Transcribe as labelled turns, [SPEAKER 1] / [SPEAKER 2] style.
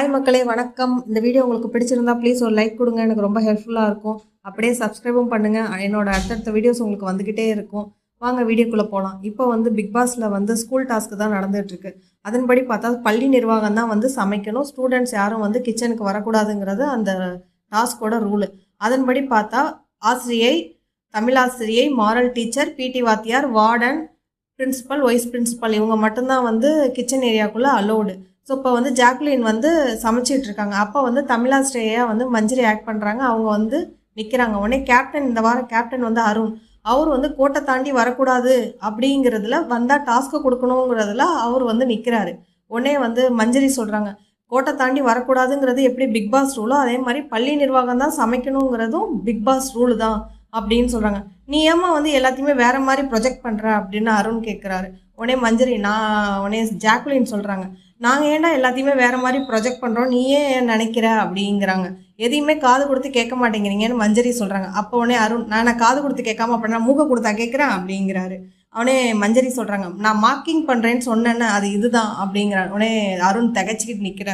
[SPEAKER 1] Hi மக்களே, வணக்கம். இந்த வீடியோ உங்களுக்கு பிடிச்சிருந்தா ப்ளீஸ் ஒரு லைக் கொடுங்க, எனக்கு ரொம்ப ஹெல்ப்ஃபுல்லாக இருக்கும். அப்படியே சப்ஸ்கிரைபும் பண்ணுங்கள். என்னோட அடுத்தடுத்த வீடியோஸ் உங்களுக்கு வந்துக்கிட்டே இருக்கும். வாங்க வீடியோக்குள்ளே போகலாம். இப்போ பிக் பாஸில் ஸ்கூல் டாஸ்க்கு தான் நடந்துகிட்ருக்கு. அதன்படி பார்த்தா பள்ளி நிர்வாகம் தான் சமைக்கணும். ஸ்டூடெண்ட்ஸ் யாரும் கிச்சனுக்கு வரக்கூடாதுங்கிறது அந்த டாஸ்கோட ரூலு. அதன்படி பார்த்தா ஆசிரியை, தமிழாசிரியை, மாரல் டீச்சர், பிடி வாத்தியார், வார்டன், பிரின்சிபல், வைஸ் பிரின்சிபல் இவங்க மட்டும்தான் கிச்சன் ஏரியாக்குள்ளே அலோடு. ஸோ இப்போ ஜாக்லின் சமைச்சிட்டு இருக்காங்க. அப்போ தமிழாசிரியா மஞ்சரி ஆக்ட் பண்ணுறாங்க. அவங்க நிற்கிறாங்க. உடனே கேப்டன், இந்த வாரம் கேப்டன் அருண், அவர் கோட்டை தாண்டி வரக்கூடாது அப்படிங்கிறதுல வந்தால் டாஸ்க்கு கொடுக்கணுங்கிறதுல அவர் நிற்கிறாரு. உடனே மஞ்சரி சொல்கிறாங்க, கோட்டை தாண்டி வரக்கூடாதுங்கிறது எப்படி பிக் பாஸ் ரூலோ அதே மாதிரி பள்ளி நிர்வாகம் தான் சமைக்கணுங்கிறதும் பிக் பாஸ் ரூலு தான் அப்படின்னு சொல்கிறாங்க. நீ ஏமா எல்லாத்தையுமே வேறு மாதிரி ப்ரொஜெக்ட் பண்ணுற அப்படின்னு அருண் கேட்குறாரு. உடனே மஞ்சரி உடனே ஜாக்லின் சொல்கிறாங்க, நாங்கள் ஏன்டா எல்லாத்தையுமே வேறு மாதிரி ப்ரொஜெக்ட் பண்ணுறோம், நீயே நினைக்கிற அப்படிங்கிறாங்க. எதையுமே காது கொடுத்து கேட்க மாட்டேங்கிறீங்கன்னு மஞ்சரி சொல்கிறாங்க. அப்போ உடனே அருண், நான் காது கொடுத்து கேட்காம அப்படின்னா மூக்க கொடுத்தா கேட்குறேன் அப்படிங்கிறாரு. அவனே மஞ்சரி சொல்கிறாங்க, நான் மார்க்கிங் பண்ணுறேன்னு சொன்னேன்னு அது இதுதான் அப்படிங்கிறான். உடனே அருண் திகச்சிக்கிட்டு நிற்கிறார்.